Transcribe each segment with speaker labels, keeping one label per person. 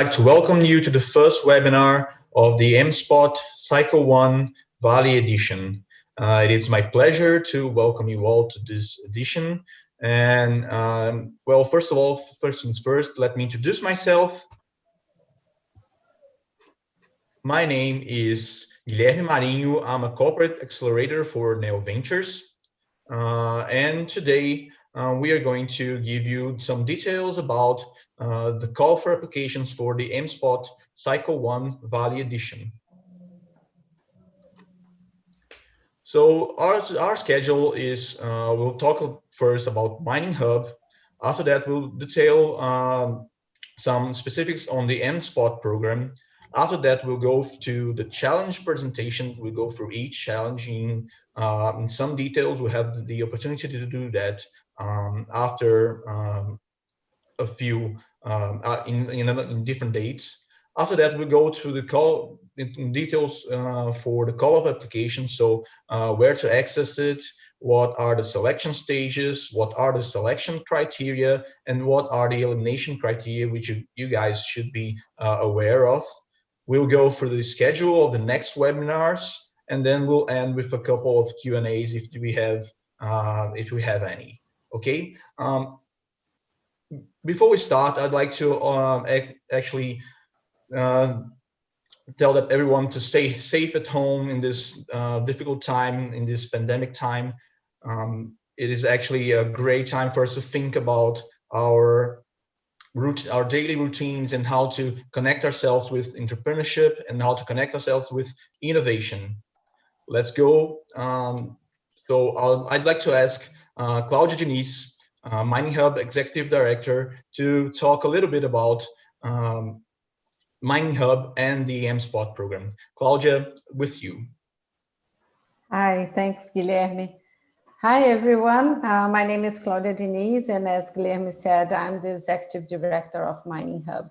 Speaker 1: like to welcome you to the first webinar of the MSpot Cycle 1 Valley edition. It is my pleasure to welcome you all to this edition. And well, first of all, first things first, let me introduce myself. My name is Guilherme Marinho. I'm a corporate accelerator for Neo Ventures. And today we are going to give you some details about the call for applications for the MSpot Cycle 1 Valley Edition. So our schedule is, we'll talk first about Mining Hub. After that, we'll detail some specifics on the MSpot program. After that, we'll go to the challenge presentation. We'll go through each challenge in some details. We'll have the opportunity to do that after a few in different dates. After that, we go to the call in details for the call of application. So where to access it, what are the selection stages, what are the selection criteria, and what are the elimination criteria, which you guys should be aware of. We'll go through the schedule of the next webinars, and then we'll end with a couple of Q&As if we have any. Okay. Before we start, I'd like to actually tell that everyone to stay safe at home in this difficult time, in this pandemic time. It is actually a great time for us to think about our daily routines and how to connect ourselves with entrepreneurship and how to connect ourselves with innovation. Let's go. So I'd like to ask Claudia Diniz, Mining Hub Executive Director, to talk a little bit about Mining Hub and the MSpot program. Claudia, with you.
Speaker 2: Hi, thanks, Guilherme. Hi, everyone. My name is Claudia Diniz, and as Guilherme said, I'm the Executive Director of Mining Hub.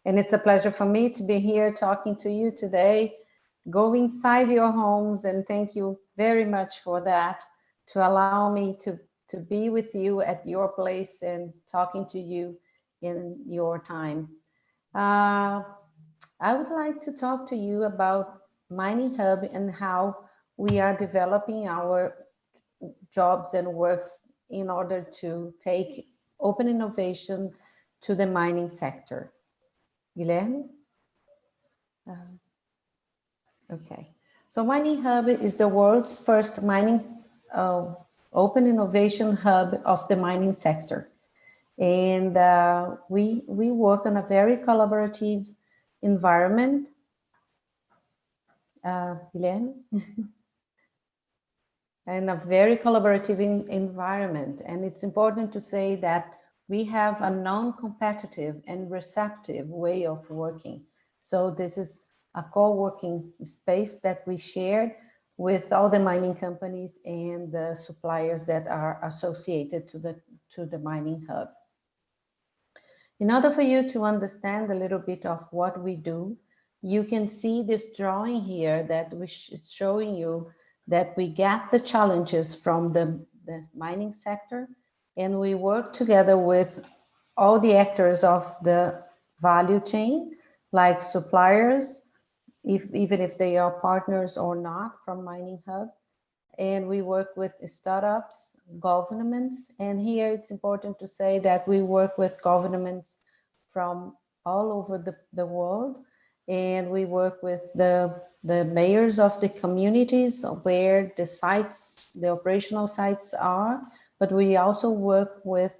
Speaker 2: And it's a pleasure for me to be here talking to you today. Go inside your homes, and thank you very much for that, to allow me to be with you at your place and talking to you in your time. I would like to talk to you about Mining Hub and how we are developing our jobs and works in order to take open innovation to the mining sector. Guilherme? Okay. So Mining Hub is the world's first mining open innovation hub of the mining sector. And we work on a very collaborative environment. Guilherme? And a very collaborative environment. And it's important to say that we have a non-competitive and receptive way of working. So this is a co-working space that we shared with all the mining companies and the suppliers that are associated to the Mining Hub. In order for you to understand a little bit of what we do, you can see this drawing here that is showing you that we get the challenges from the mining sector, and we work together with all the actors of the value chain, like suppliers, even if they are partners or not from Mining Hub. And we work with startups, governments, and here it's important to say that we work with governments from all over the world, and we work with the mayors of the communities where the sites, the operational sites are, but we also work with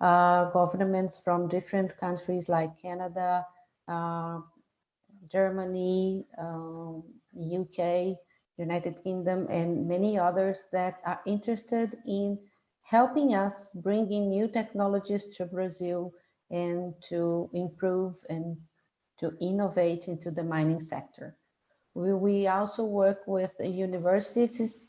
Speaker 2: governments from different countries like Canada, Germany, UK, United Kingdom, and many others that are interested in helping us bringing new technologies to Brazil and to improve and to innovate into the mining sector. We also work with universities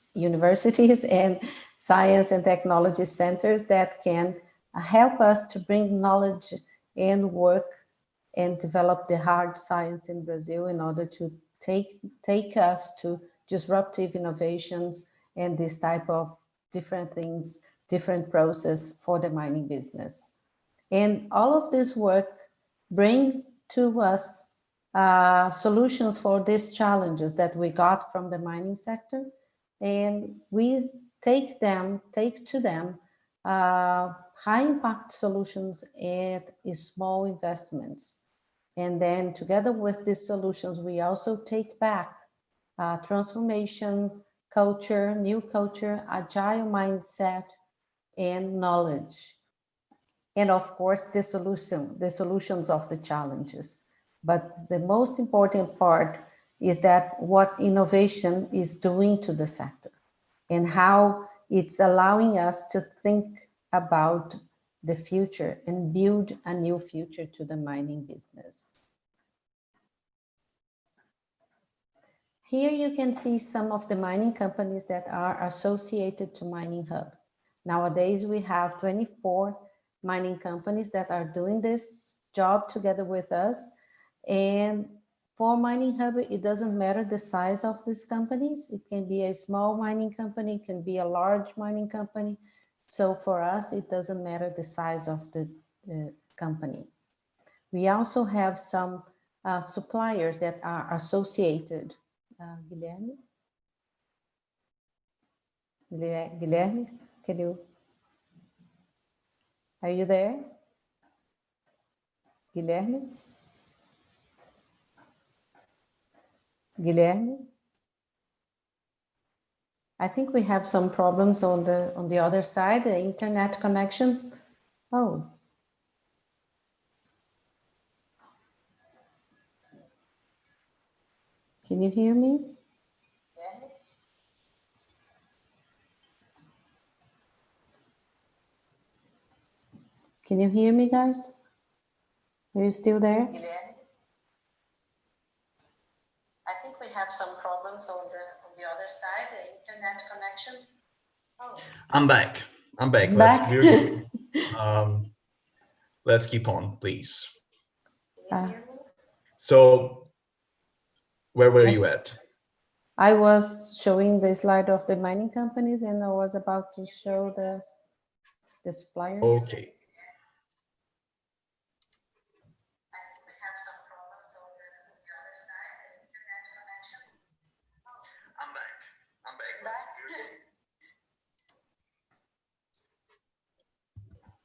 Speaker 2: and science and technology centers that can help us to bring knowledge and work and develop the hard science in Brazil in order to take us to disruptive innovations and this type of different things, different process for the mining business. And all of this work bring to us solutions for these challenges that we got from the mining sector, and we take to them high impact solutions at small investments. And then together with these solutions, we also take back transformation, culture, new culture, agile mindset, and knowledge. And of course, the solutions of the challenges. But the most important part is that what innovation is doing to the sector and how it's allowing us to think about the future and build a new future to the mining business. Here you can see some of the mining companies that are associated to Mining Hub. Nowadays, we have 24 mining companies that are doing this job together with us. And for Mining Hub, it doesn't matter the size of these companies. It can be a small mining company, it can be a large mining company. So for us, it doesn't matter the size of the company. We also have some suppliers that are associated. Guilherme? Guilherme, are you there? Guilherme? Guilherme? I think we have some problems on the other side, the internet connection. Oh. Can you hear me? Can you hear me, guys? Are you still there? I think we have some problems on the other side, the internet connection. Oh.
Speaker 1: I'm back.
Speaker 2: Back.
Speaker 1: We're good. Let's keep on, please. So, where were you at?
Speaker 2: I was showing the slide of the mining companies, and I was about to show the suppliers.
Speaker 1: Okay. I'm back.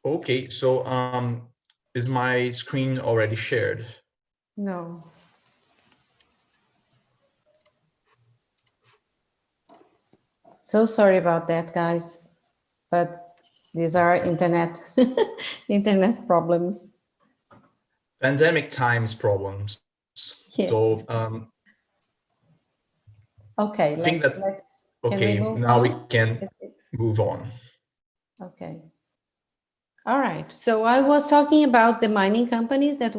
Speaker 1: Okay, so is my screen already shared?
Speaker 2: No. So sorry about that, guys, but these are internet internet problems.
Speaker 1: Pandemic times problems.
Speaker 2: Yes.
Speaker 1: So
Speaker 2: okay,
Speaker 1: now we can move on.
Speaker 2: Okay. All right. So I was talking about the mining companies that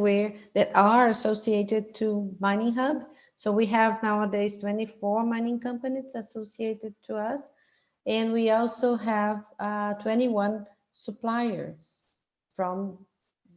Speaker 2: are associated to Mining Hub. So we have nowadays 24 mining companies associated to us, and we also have 21 suppliers from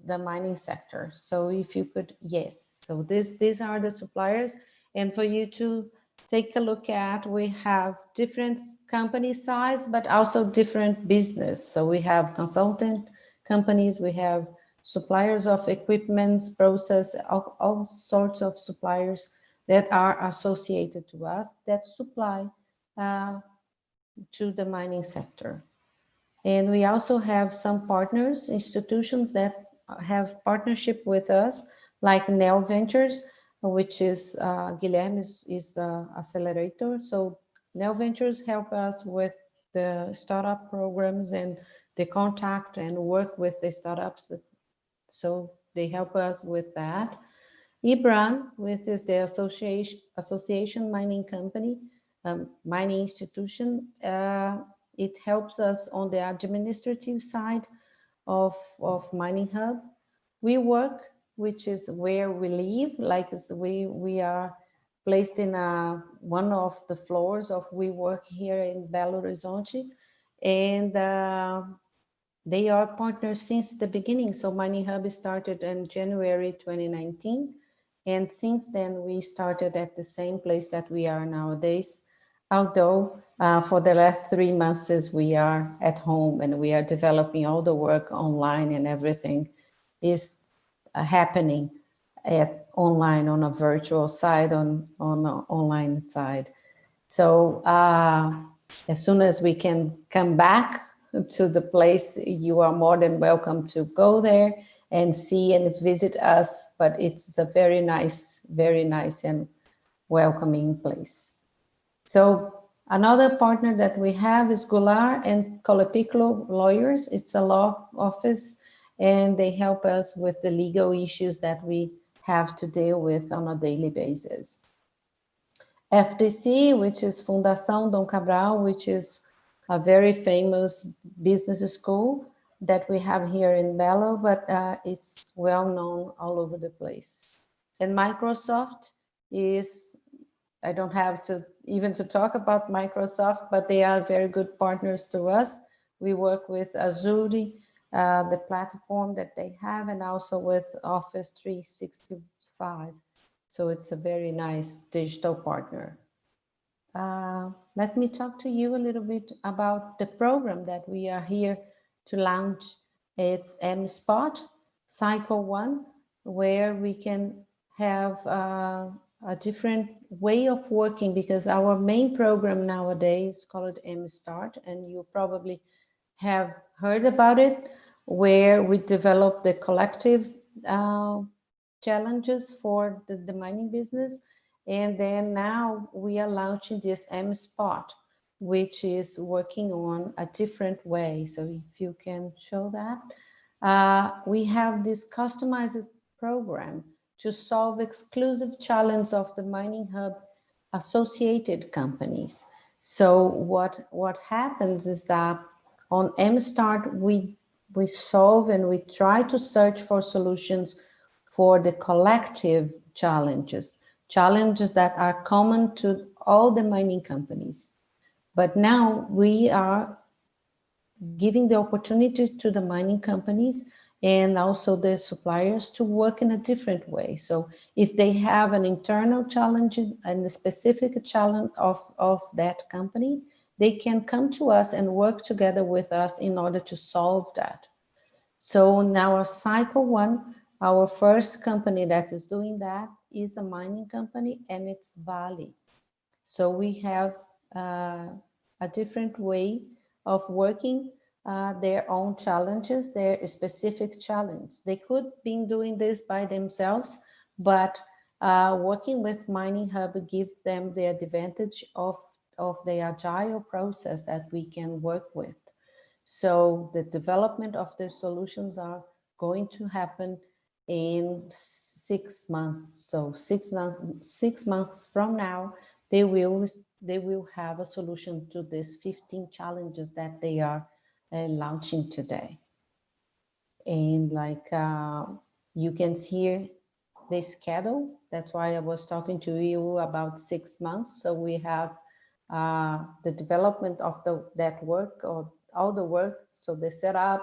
Speaker 2: the mining sector. So if you could, yes. So these are the suppliers, and for you to take a look at, we have different company size, but also different business. So we have consultant companies, we have suppliers of equipments, process, all sorts of suppliers that are associated to us that supply to the mining sector. And we also have some partners, institutions that have partnership with us, like Neo Ventures, which is Guilherme is the accelerator. So Neo Ventures help us with the startup programs and the contact and work with the startups. So they help us with that. IBRAN, which is the Association Mining Company, mining institution. It helps us on the administrative side of Mining Hub. We work, which is where we live, like we are placed in one of the floors of We Work here in Belo Horizonte, and they are partners since the beginning. So Mining Hub started in January 2019, and since then we started at the same place that we are nowadays, although for the last 3 months we are at home and we are developing all the work online and everything is happening at online on a virtual side, on an online side. So as soon as we can come back to the place, you are more than welcome to go there and see and visit us. But it's a very nice and welcoming place. So another partner that we have is Goulart and Colapiclo Lawyers. It's a law office, and they help us with the legal issues that we have to deal with on a daily basis. FDC, which is Fundação Dom Cabral, which is a very famous business school that we have here in Belo, but it's well known all over the place. And Microsoft is, I don't have to even to talk about Microsoft, but they are very good partners to us. We work with Azure, the platform that they have, and also with Office 365. So it's a very nice digital partner. Let me talk to you a little bit about the program that we are here to launch. It's MSpot Cycle 1, where we can have a different way of working, because our main program nowadays is called MStart, and you probably have heard about it, where we develop the collective challenges for the mining business. And then now we are launching this MSpot, which is working on a different way. So if you can show that, we have this customized program to solve exclusive challenge of the mining hub associated companies. So what happens is that on MStart, we solve and we try to search for solutions for the collective challenges that are common to all the mining companies. But now we are giving the opportunity to the mining companies and also the suppliers to work in a different way. So if they have an internal challenge and a specific challenge of that company, they can come to us and work together with us in order to solve that. So now our Cycle 1, our first company that is doing that is a mining company, and it's Vale. So we have a different way of working, their own challenges, their specific challenge. They could be doing this by themselves, but working with Mining Hub give them the advantage of the agile process that we can work with. So the development of the solutions are going to happen in 6 months. So 6 months from now, they will have a solution to these 15 challenges that they are launching today. And like you can see the schedule. That's why I was talking to you about 6 months. So we have the development of that work, or all the work, so the setup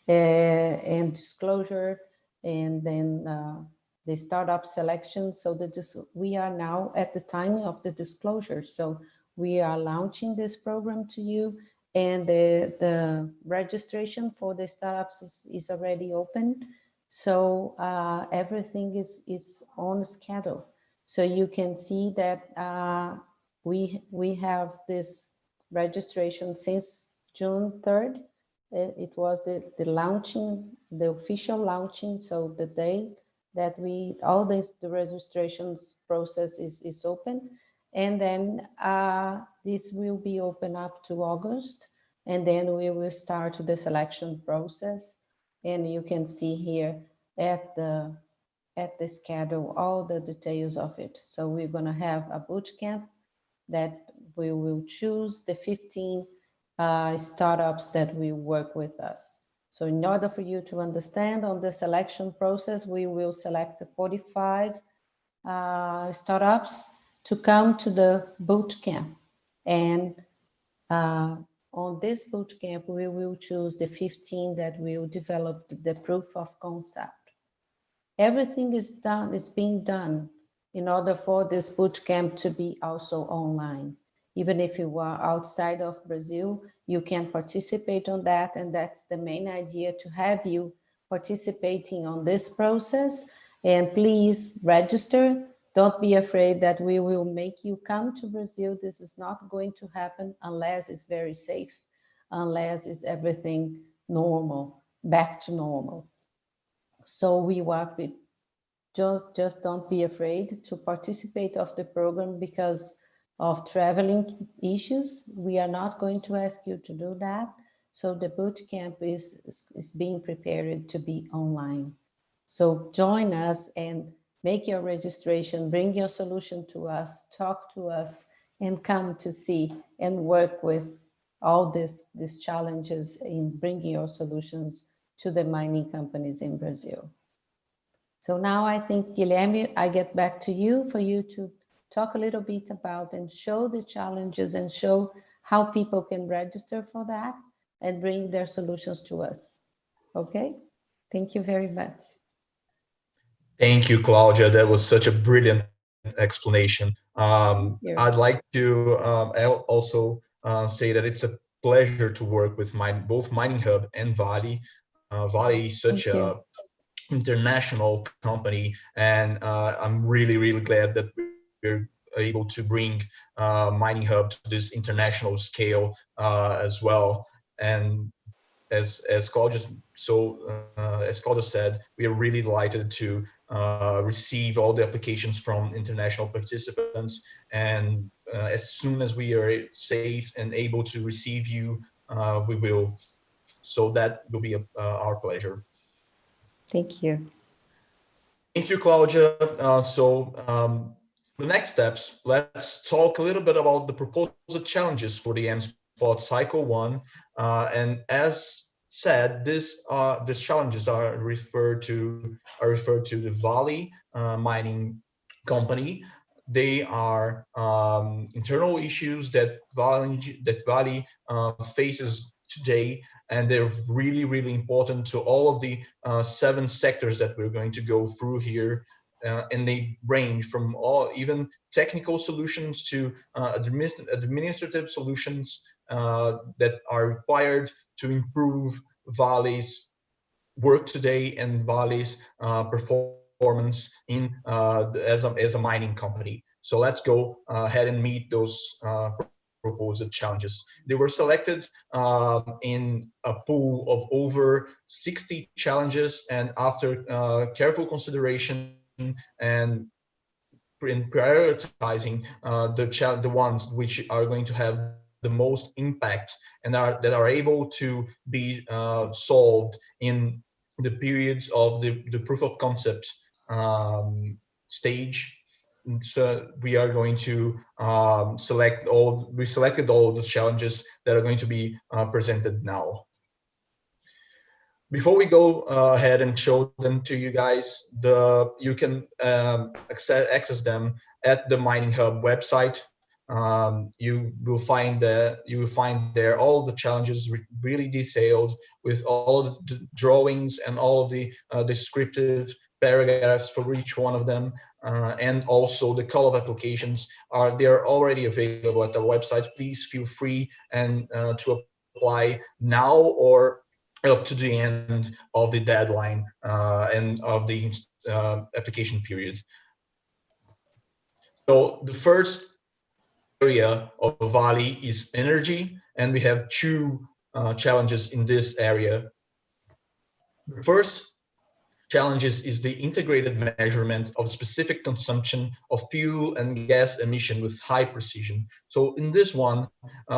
Speaker 2: and disclosure, and then the startup selection. So that we are now at the time of the disclosure. So we are launching this program to you, and the registration for the startups is already open. So everything is on schedule. So you can see that we have this registration since June 3rd. It was the launching, the official launching. So the day that the registrations process is open. And then this will be open up to August. And then we will start the selection process. And you can see here at the schedule all the details of it. So we're going to have a boot camp that we will choose the 15 startups that will work with us. So in order for you to understand on the selection process, we will select 45 startups to come to the boot camp. And on this boot camp, we will choose the 15 that will develop the proof of concept. Everything is done, it's being done in order for this boot camp to be also online. Even if you are outside of Brazil, you can participate on that. And that's the main idea, to have you participating on this process And please register. Don't be afraid that we will make you come to Brazil. This is not going to happen unless it's very safe, unless it's everything normal, back to normal. So we work with, just don't be afraid to participate of the program because of traveling issues. We are not going to ask you to do that. So the boot camp is being prepared to be online. So join us and make your registration, bring your solution to us, talk to us, and come to see and work with all these challenges in bringing your solutions to the mining companies in Brazil. So now I think, Guilherme, I get back to you for you to talk a little bit about and show the challenges and show how people can register for that and bring their solutions to us. Okay? Thank you very much.
Speaker 1: Thank you, Claudia. That was such a brilliant explanation. I'd
Speaker 2: You.
Speaker 1: like to also say that it's a pleasure to work with both Mining Hub and Vale. Vale is such
Speaker 2: Thank
Speaker 1: a
Speaker 2: you.
Speaker 1: international company, and I'm really glad that we're able to bring Mining Hub to this international scale as well. And as Claudia as Claudia said, we are really delighted to receive all the applications from international participants. And as soon as we are safe and able to receive you, we will. So that will be our pleasure.
Speaker 2: Thank you.
Speaker 1: Thank you, Claudia. The next steps, let's talk a little bit about the proposed challenges for the MSpot Cycle 1. And as said, these challenges are referred to the Vale mining company. They are internal issues that Vale faces today, and they're really important to all of the 7 sectors that we're going to go through here. And they range from all even technical solutions to administrative solutions that are required to improve Vale's work today and Vale's performance in as a mining company. So let's go ahead and meet those proposed challenges. They were selected in a pool of over 60 challenges, and after careful consideration and in prioritizing the ones which are going to have the most impact and that are able to be solved in the periods of the proof of concept stage. So we are going to we selected all the challenges that are going to be presented now. Before we go ahead and show them to you guys, you can access them at the Mining Hub website. You will find there all the challenges really detailed with all the drawings and all of the descriptive paragraphs for each one of them, and also the call of applications they are already available at the website. Please feel free and to apply now or up to the end of the deadline and of the application period. So the first area of Vale is energy, and we have 2 challenges in this area. The first challenges is the integrated measurement of specific consumption of fuel and gas emission with high precision. So in this one,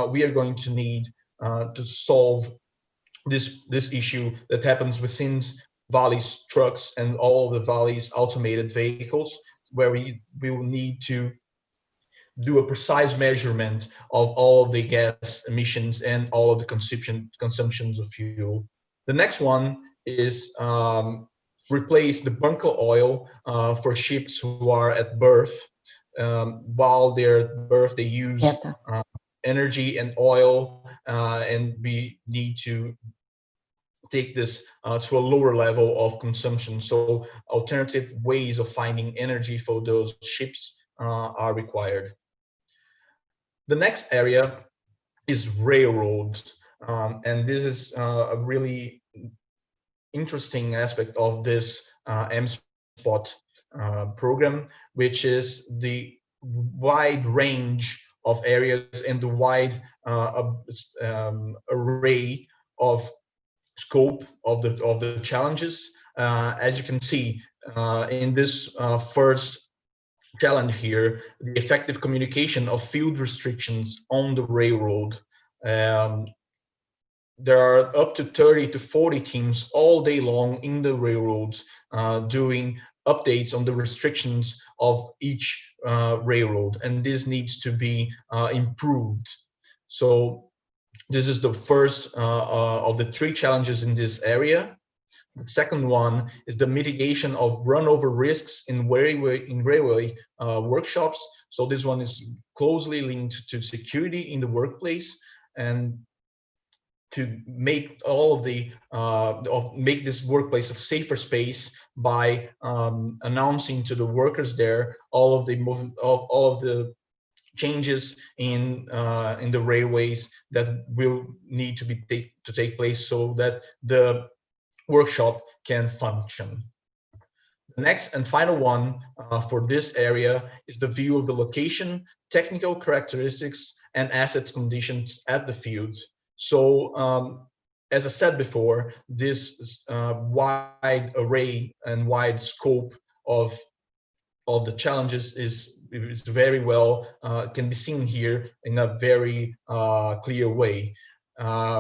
Speaker 1: we are going to need to solve this issue that happens within Vale's trucks and all the Vale's automated vehicles, where we will need to do a precise measurement of all of the gas emissions and all of the consumptions of fuel. The next one is replace the bunker oil for ships who are at berth. While they're at berth, they use energy and oil, and we need to take this to a lower level of consumption. So alternative ways of finding energy for those ships are required. The next area is railroads, and this is a really interesting aspect of this MSpot spot program, which is the wide range of areas and the wide array of scope of the challenges. As you can see in this first challenge here, the effective communication of field restrictions on the railroad. There are up to 30 to 40 teams all day long in the railroads doing updates on the restrictions of each railroad, and this needs to be improved. So this is the first of the 3 challenges in this area. The second one is the mitigation of runover risks in railway workshops. So this one is closely linked to security in the workplace, and to make all of the make this workplace a safer space by announcing to the workers there all of the changes in the railways that will need to take place so that the workshop can function. The next and final one for this area is the view of the location, technical characteristics, and assets conditions at the field. So as I said before, this wide array and wide scope of the challenges is very well can be seen here in a very clear way.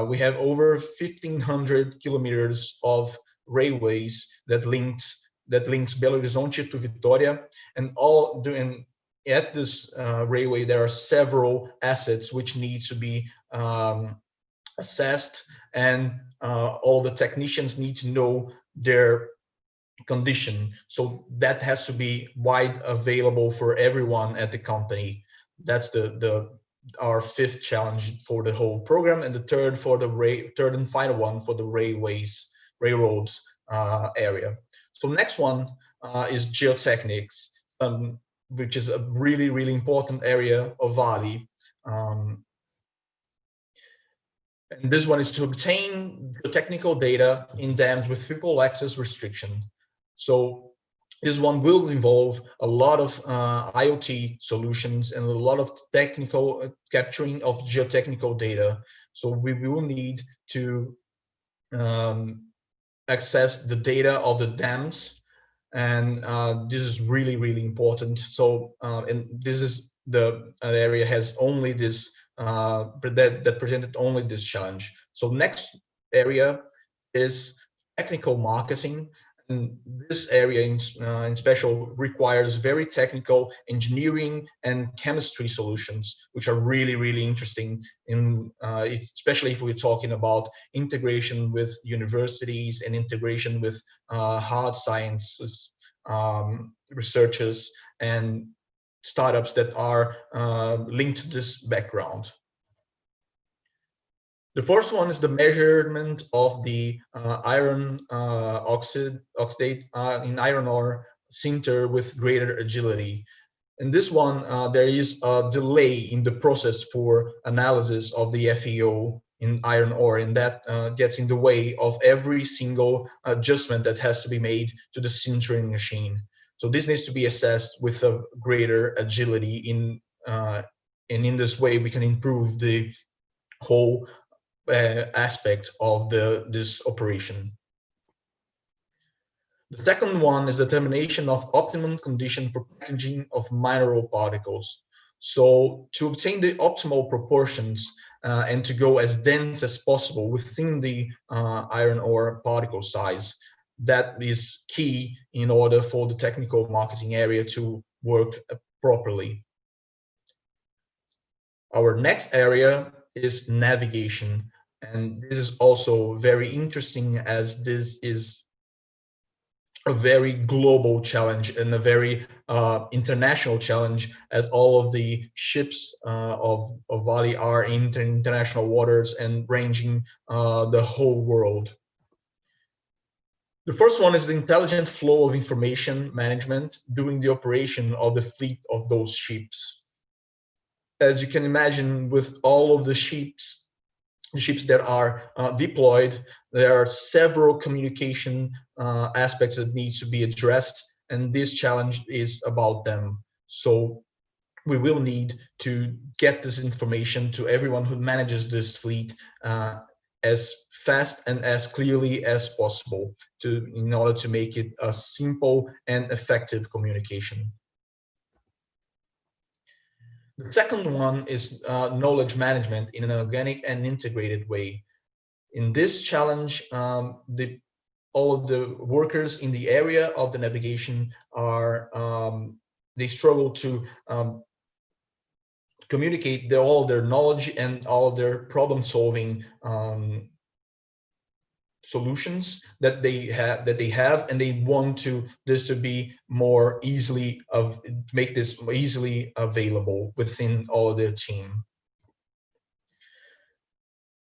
Speaker 1: We have over 1,500 kilometers of railways that links Belo Horizonte to Vitória, and at this railway there are several assets which need to be assessed, and all the technicians need to know their condition. So that has to be wide available for everyone at the company. That's our 5th challenge for the whole program, and the third and final one for the railroads area. So next one is geotechnics, which is a really important area of Vale. And this one is to obtain the technical data in dams with triple access restriction. So this one will involve a lot of IoT solutions and a lot of technical capturing of geotechnical data. So we will need to access the data of the dams, and this is really important. So and this is the area has only this that presented only this challenge. So next area is technical marketing, and this area in special requires very technical engineering and chemistry solutions, which are really interesting, especially if we're talking about integration with universities and integration with hard sciences researchers and startups that are linked to this background. The first one is the measurement of the iron oxide in iron ore sinter with greater agility. In this one, there is a delay in the process for analysis of the FeO in iron ore, and that gets in the way of every single adjustment that has to be made to the sintering machine. So this needs to be assessed with a greater agility, and in this way we can improve the whole aspect of this operation. The second one is determination of optimum condition for packaging of mineral particles. So to obtain the optimal proportions and to go as dense as possible within the iron ore particle size, that is key in order for the technical marketing area to work properly. Our next area is navigation, and this is also very interesting, as this is a very global challenge and a very international challenge, as all of the ships of Vale are in international waters and ranging the whole world. The first one is the intelligent flow of information management during the operation of the fleet of those ships. As you can imagine, with all of the ships that are deployed, there are several communication aspects that needs to be addressed, and this challenge is about them. So we will need to get this information to everyone who manages this fleet as fast and as clearly as possible in order to make it a simple and effective communication. The second one is knowledge management in an organic and integrated way. In this challenge, all of the workers in the area of the navigation are they struggle to communicate all their knowledge and all of their problem-solving solutions that they have, and they want this to be more easily make this easily available within all of their team.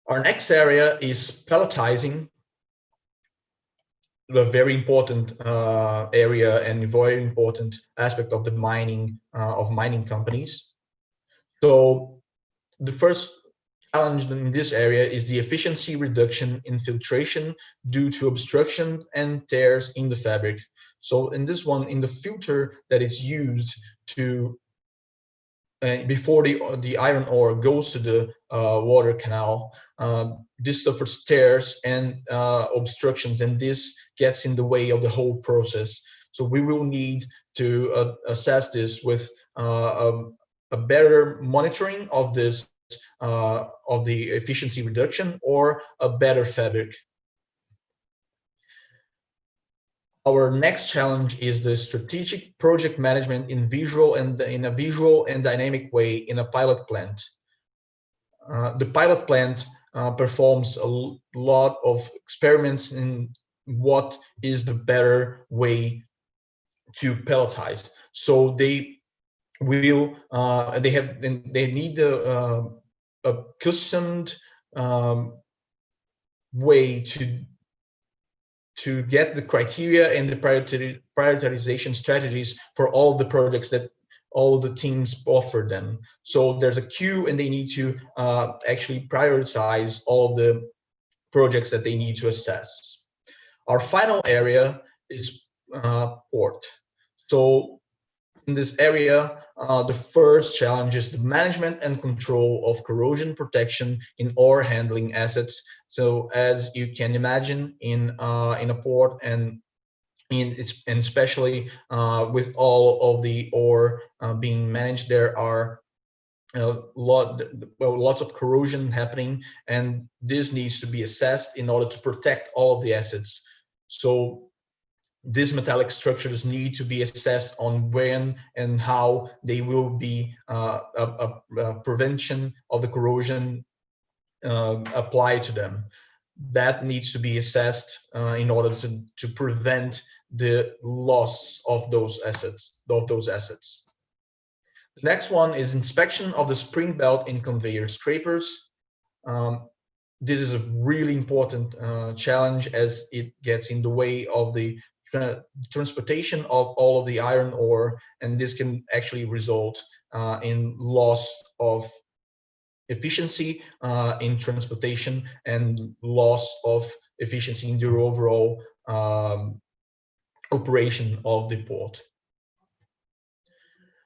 Speaker 1: Our next area is pelletizing, a very important area and a very important aspect of the mining companies. So the first challenge in this area is the efficiency reduction in filtration due to obstruction and tears in the fabric. So in this one, in the filter that is used to before the iron ore goes to the water canal, this suffers tears and obstructions, and this gets in the way of the whole process. So we will need to assess this with a better monitoring of this of the efficiency reduction or a better fabric. Our next challenge is the strategic project management in a visual and dynamic way in a pilot plant. The pilot plant performs a lot of experiments in what is the better way to pelletize. So they will they need a customed way to get the criteria and the prioritization strategies for all the projects that all the teams offer them. So there's a queue, and they need to actually prioritize all the projects that they need to assess. Our final area is port. So in this area, the first challenge is the management and control of corrosion protection in ore handling assets. So as you can imagine, in a port and especially with all of the ore being managed, there are lots of corrosion happening, and this needs to be assessed in order to protect all of the assets. So these metallic structures need to be assessed on when and how they will be a prevention of the corrosion applied to them. That needs to be assessed in order to prevent the loss of those assets. The next one is inspection of the spring belt in conveyor scrapers. This is a really important challenge, as it gets in the way of the transportation of all of the iron ore, and this can actually result in loss of efficiency in transportation and loss of efficiency in the overall operation of the port.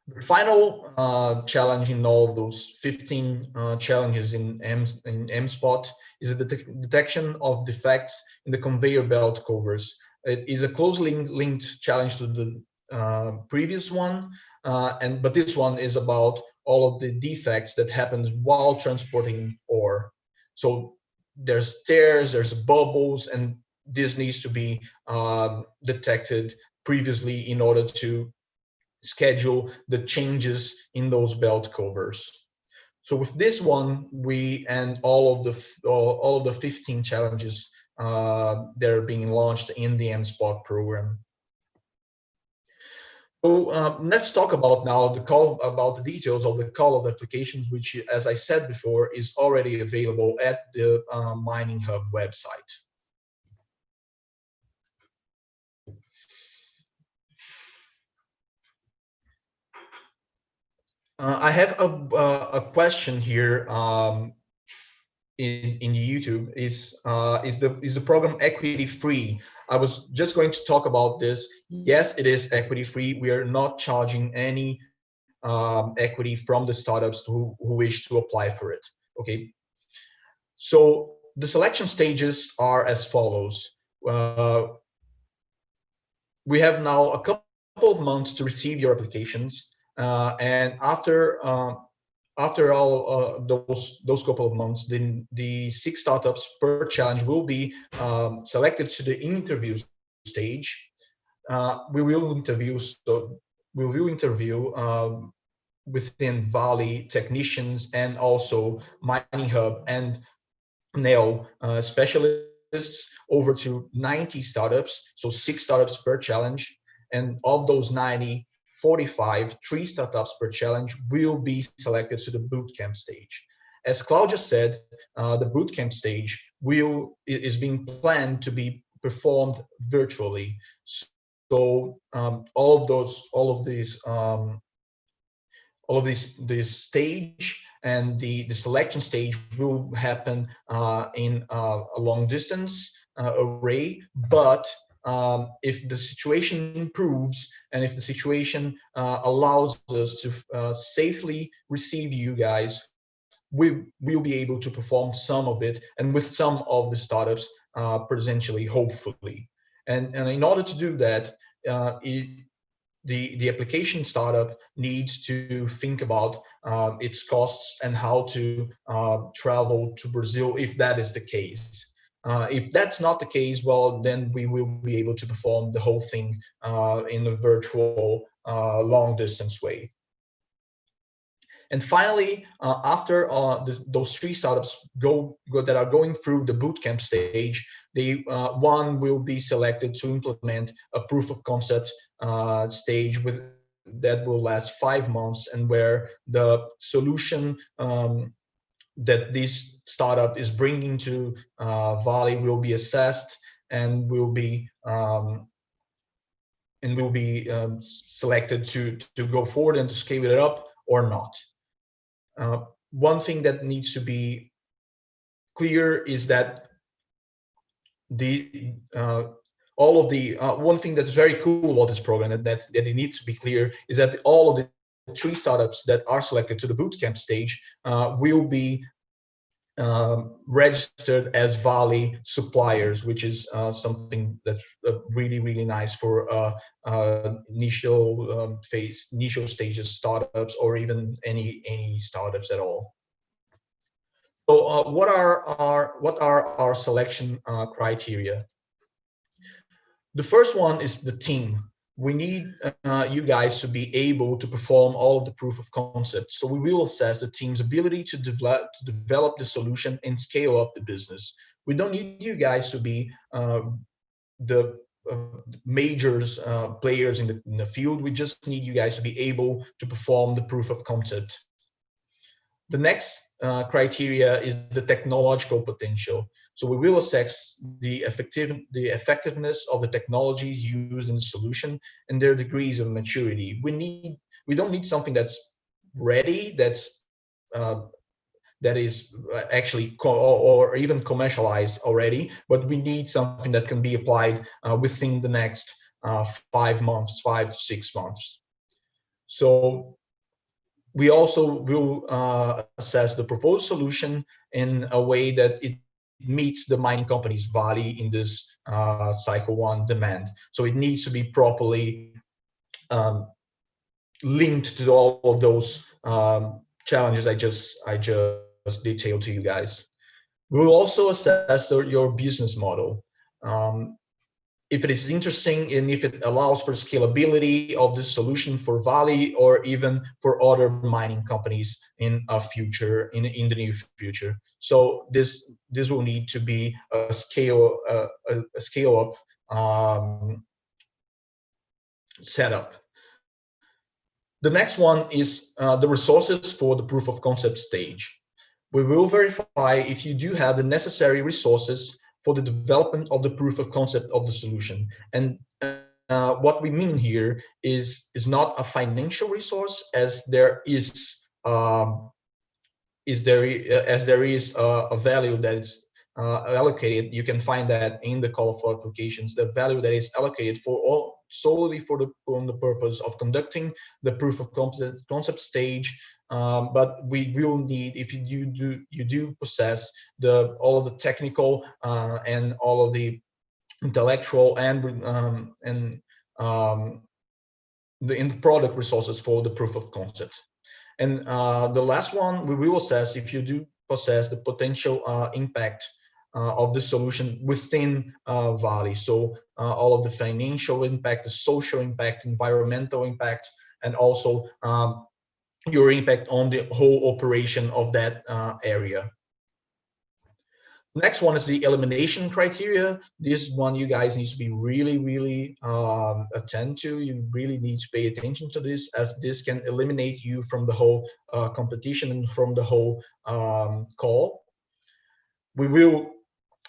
Speaker 1: The final challenge in all of those 15 challenges in MSpot is the detection of defects in the conveyor belt covers. It is a closely linked challenge to the previous one, but this one is about all of the defects that happens while transporting ore. So there's tears, there's bubbles, and this needs to be detected previously in order to schedule the changes in those belt covers. So with this one, we end all of the 15 challenges that are being launched in the MSpot program. So let's talk about now the details of the call of applications, which, as I said before, is already available at the Mining Hub website. I have a question here in YouTube is the program equity free. I was just going to talk about this. Yes, it is equity free. We are not charging any equity from the startups who wish to apply for it. Okay, so the selection stages are as follows. We have now a couple of months to receive your applications, and after all those couple of months, then the 6 startups per challenge will be selected to the interview stage. We will interview within Valley technicians and also Mining Hub and NEO specialists over to 90 startups, so 6 startups per challenge. And of those 90, 45, 3 startups per challenge will be selected to the bootcamp stage. As Claudia said, the bootcamp stage is being planned to be performed virtually. So all of this stage and the selection stage will happen in a long distance array. But if the situation improves and if the situation allows us to safely receive you guys, we will be able to perform some of it, and with some of the startups potentially, hopefully. And in order to do that, the application startup needs to think about its costs and how to travel to Brazil, if that is the case. If that's not the case, well, then we will be able to perform the whole thing in a virtual long distance way. And finally, after those 3 startups that are going through the bootcamp stage, one will be selected to implement a proof of concept stage that will last 5 months, and where the solution that this startup is bringing to Valley will be assessed and will be selected to go forward and to scale it up or not. One thing that needs to be clear is that one thing that's very cool about this program, that it needs to be clear, is that all of the 3 startups that are selected to the bootcamp stage will be registered as Valley suppliers, which is something that's really, really nice for initial stages startups, or even any startups at all. So what are our selection criteria? The first one is the team. We need you guys to be able to perform all of the proof of concept. So we will assess the team's ability to develop the solution and scale up the business. We don't need you guys to be the majors players in the field. We just need you guys to be able to perform the proof of concept. The next criteria is the technological potential. So we will assess the effectiveness of the technologies used in the solution and their degrees of maturity. We don't need something that's ready, that is actually or even commercialized already, but we need something that can be applied within the next 5 months, 5 to 6 months. So we also will assess the proposed solution in a way that it meets the mining company's value in this cycle 1 demand. So it needs to be properly linked to all of those challenges I just detailed to you guys. We will also assess your business model. If it is interesting and if it allows for scalability of this solution for Valley or even for other mining companies in the near future. So this will need to be a scale up setup. The next one is the resources for the proof of concept stage. We will verify if you do have the necessary resources for the development of the proof of concept of the solution. And what we mean here is not a financial resource, as there is is there, as there is a value that is allocated, you can find that in the call for applications, the value that is allocated for all solely for on the purpose of conducting the proof of concept stage. But we will need, if you do possess all of the technical and all of the intellectual and the product resources for the proof of concept. And the last one, we will assess if you do possess the potential impact of the solution within Vale. So all of the financial impact, the social impact, environmental impact, and also your impact on the whole operation of that area. Next one is the elimination criteria. This one you guys need to be really attend to. You really need to pay attention to this, as this can eliminate you from the whole competition and from the whole call. We will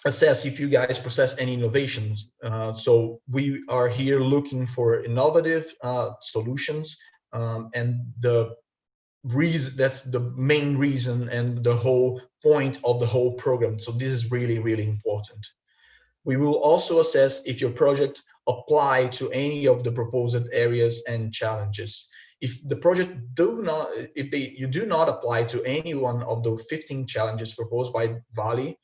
Speaker 1: assess if you guys possess any innovations. So we are here looking for innovative solutions, and that's the main reason and the whole point of the whole program. So this is really important. We will also assess if your project apply to any of the proposed areas and challenges. If the project you do not apply to any one of the 15 challenges proposed by Vale,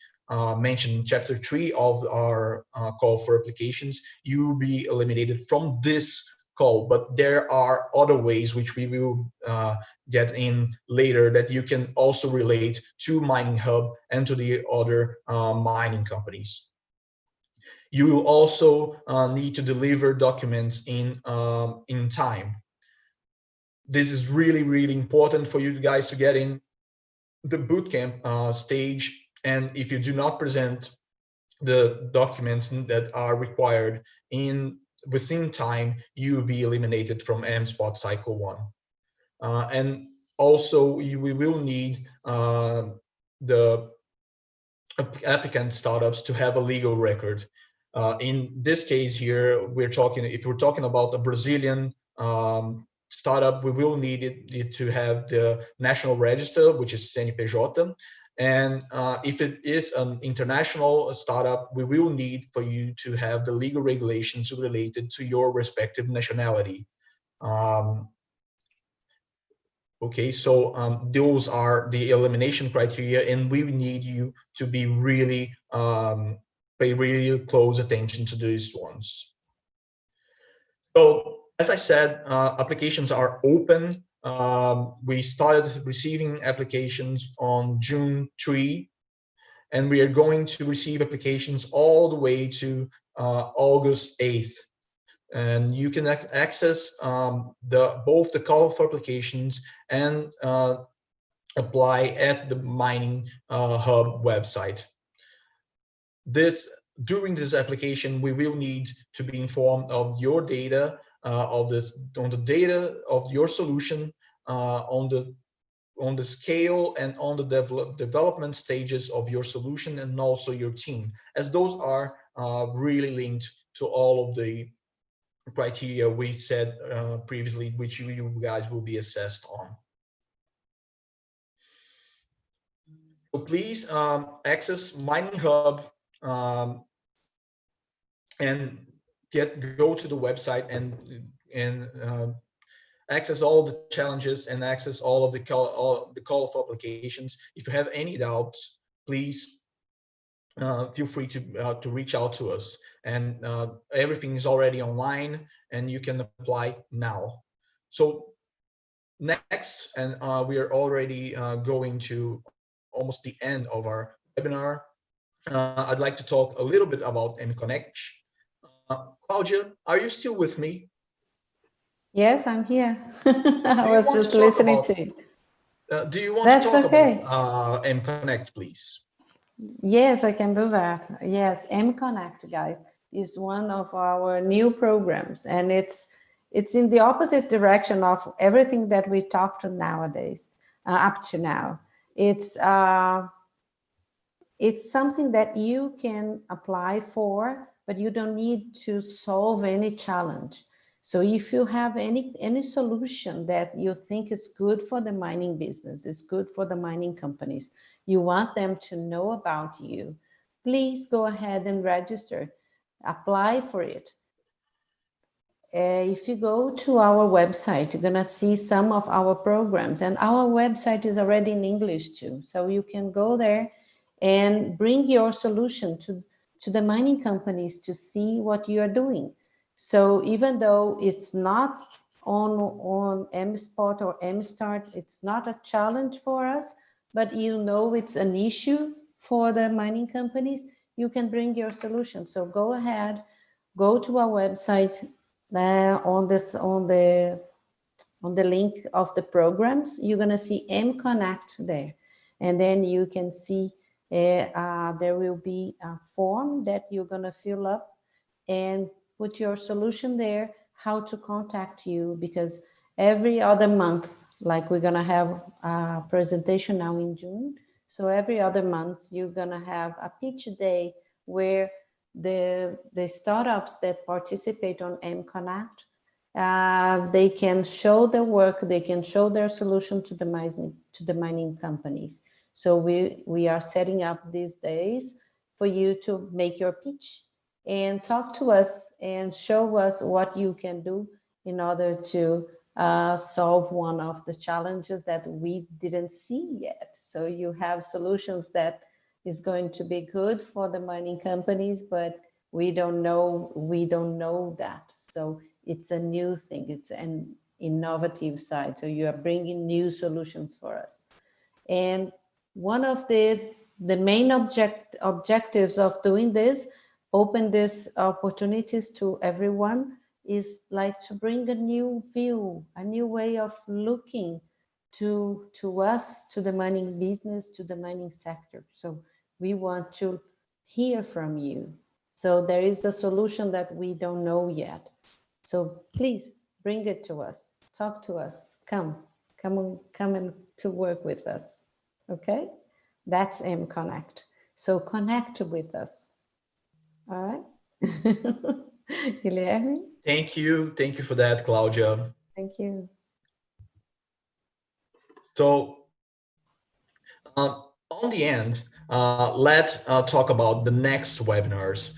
Speaker 1: mentioned in chapter 3 of our call for applications, you will be eliminated from this call. But there are other ways which we will get in later that you can also relate to Mining Hub and to the other mining companies. You will also need to deliver documents in time. This is really important for you guys to get in the bootcamp stage. And if you do not present the documents that are required within time, you will be eliminated from MSpot Cycle 1. And also, we will need the applicant startups to have a legal record. In this case here, if we're talking about a Brazilian startup, we will need it to have the national register, which is CNPJ. And if it is an international startup, we will need for you to have the legal regulations related to your respective nationality. Okay, so those are the elimination criteria, and we need you to be pay really close attention to these ones. So, as I said, applications are open. We started receiving applications on June 3, and we are going to receive applications all the way to August 8th. And you can access both the call for applications and apply at the Mining Hub website. During this application, we will need to be informed of your data, on the data of your solution, on the scale and on the development stages of your solution, and also your team, as those are really linked to all of the criteria we said previously, which you guys will be assessed on. So please access Mining Hub and go to the website and access all of the challenges and access all of the call for applications. If you have any doubts, please feel free to reach out to us. And everything is already online, and you can apply now. So next, and we are already going to almost the end of our webinar. I'd like to talk a little bit about MConnect. Claudia, are you still with me?
Speaker 2: Yes, I'm here. I was just listening to you.
Speaker 1: Do you want to talk about MConnect, please?
Speaker 2: Yes, I can do that. Yes, MConnect, guys, is one of our new programs, and it's in the opposite direction of everything that we talked nowadays, up to now. It's something that you can apply for, but you don't need to solve any challenge. So if you have any solution that you think is good for the mining business, is good for the mining companies, you want them to know about you, please go ahead and register, apply for it. If you go to our website, you're going to see some of our programs, and our website is already in English too. So you can go there and bring your solution to the mining companies to see what you are doing. So even though it's not on MSpot or MStart, it's not a challenge for us, but you know it's an issue for the mining companies, you can bring your solution. So go ahead, go to our website, on the link of the programs, you're going to see mConnect there. And then you can see there will be a form that you're going to fill up and put your solution there, how to contact you, because every other month, like we're going to have a presentation now in June. So every other month, you're going to have a pitch day where the startups that participate on mConnect, they can show their work, they can show their solution to the mining companies. So we are setting up these days for you to make your pitch and talk to us and show us what you can do in order to solve one of the challenges that we didn't see yet. So you have solutions that is going to be good for the mining companies, but we don't know that. So it's a new thing, it's an innovative side. So you are bringing new solutions for us. And one of the main objectives of doing this, open these opportunities to everyone, is like to bring a new view, a new way of looking to us, to the mining business, to the mining sector. So we want to hear from you. So there is a solution that we don't know yet. So please bring it to us, talk to us, come and to work with us. Okay, that's mConnect. So connect with us. All right. Guilherme?
Speaker 1: Thank you for that, Claudia.
Speaker 2: Thank you.
Speaker 1: So on the end, let's talk about the next webinars.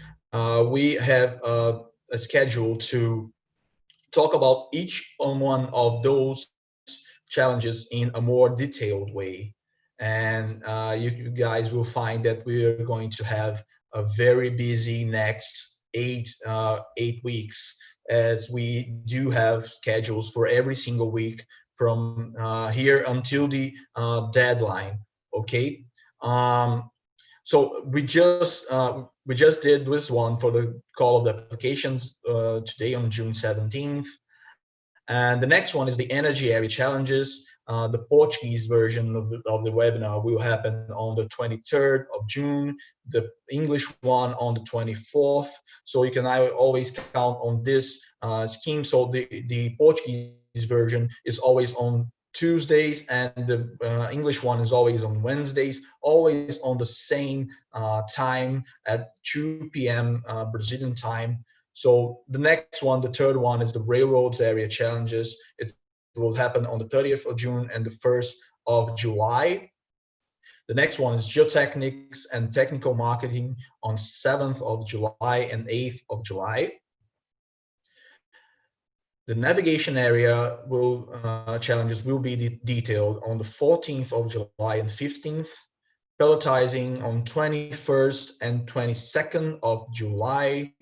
Speaker 1: We have a schedule to talk about each one of those challenges in a more detailed way. And you guys will find that we are going to have a very busy next eight weeks, as we do have schedules for every single week from here until the deadline. Okay. So we just did this one for the call of the applications today on June 17th. And the next one is the energy area challenges. The Portuguese version of the webinar will happen on the 23rd of June, the English one on the 24th. So you can always count on this scheme. So the Portuguese version is always on Tuesdays, and the English one is always on Wednesdays, always on the same time at 2 p.m. Brazilian time. So the next one, the third one, is the railroads area challenges. It will happen on the 30th of June and the 1st of July. The next one is geotechnics and technical marketing on 7th of July and 8th of July. The navigation area challenges will be detailed on the 14th of July and 15th. Pelletizing on 21st and 22nd of July.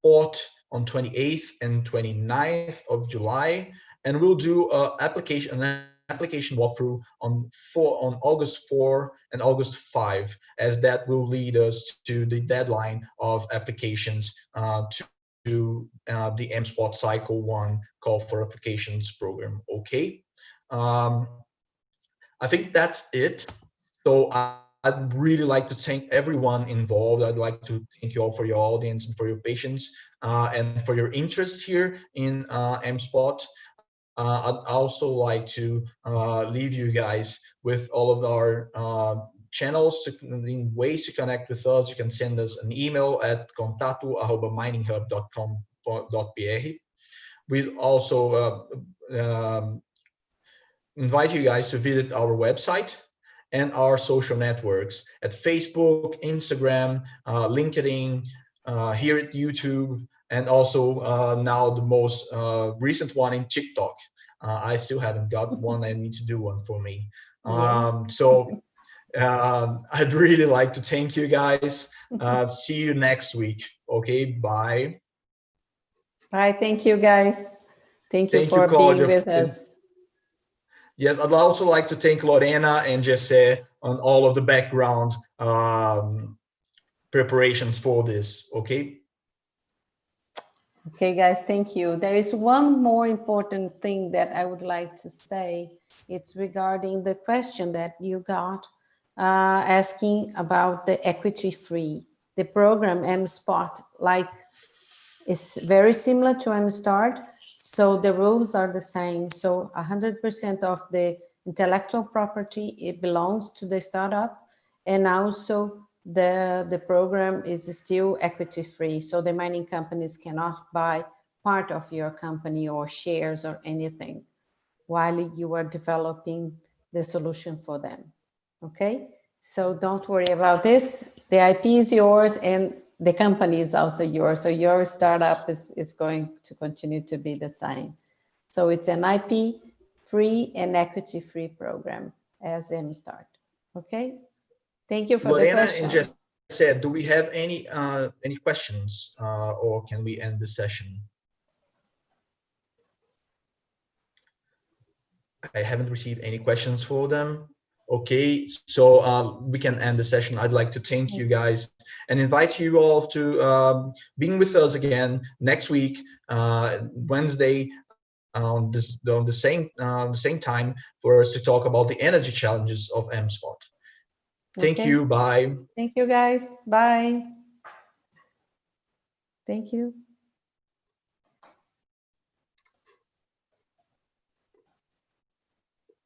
Speaker 1: Port on 28th and 29th of July. And we'll do an application walkthrough on August 4 and August 5, as that will lead us to the deadline of applications to the MSpot Cycle 1 Call for Applications program. Okay, I think that's it. So I'd really like to thank everyone involved. I'd like to thank you all for your audience and for your patience and for your interest here in MSpot. I'd also like to leave you guys with all of our channels, ways to connect with us. You can send us an email at contato@mininghub.com.br. we also invite you guys to visit our website and our social networks at Facebook, Instagram, LinkedIn, here at YouTube, and also now the most recent one in TikTok. I still haven't got one. I need to do one for me. So I'd really like to thank you guys. See you next week. Okay, bye.
Speaker 2: Bye. Thank you, guys. Thank you
Speaker 1: Thank you,
Speaker 2: for being
Speaker 1: Claudia.
Speaker 2: with us.
Speaker 1: Yes, I'd also like to thank Lorena and Jesse on all of the background preparations for this. Okay.
Speaker 2: Okay, guys, thank you. There is one more important thing that I would like to say. It's regarding the question that you got asking about the equity free. The program MSpot, like, is very similar to MStart. So the rules are the same. So 100% of the intellectual property, it belongs to the startup. And also the program is still equity free. So the mining companies cannot buy part of your company or shares or anything while you are developing the solution for them. Okay? So don't worry about this. The IP is yours and the company is also yours. So your startup is going to continue to be the same. So it's an IP free and equity free program as MStart. Okay? Thank you for the
Speaker 1: Lorena
Speaker 2: question.
Speaker 1: and Jesse, do we have any questions or can we end the session? I haven't received any questions for them. Okay, so we can end the session. I'd like to thank you guys and invite you all to being with us again next week, Wednesday, on the same time for us to talk about the energy challenges of MSpot. Thank you. Bye.
Speaker 2: Thank you, guys. Bye. Thank you.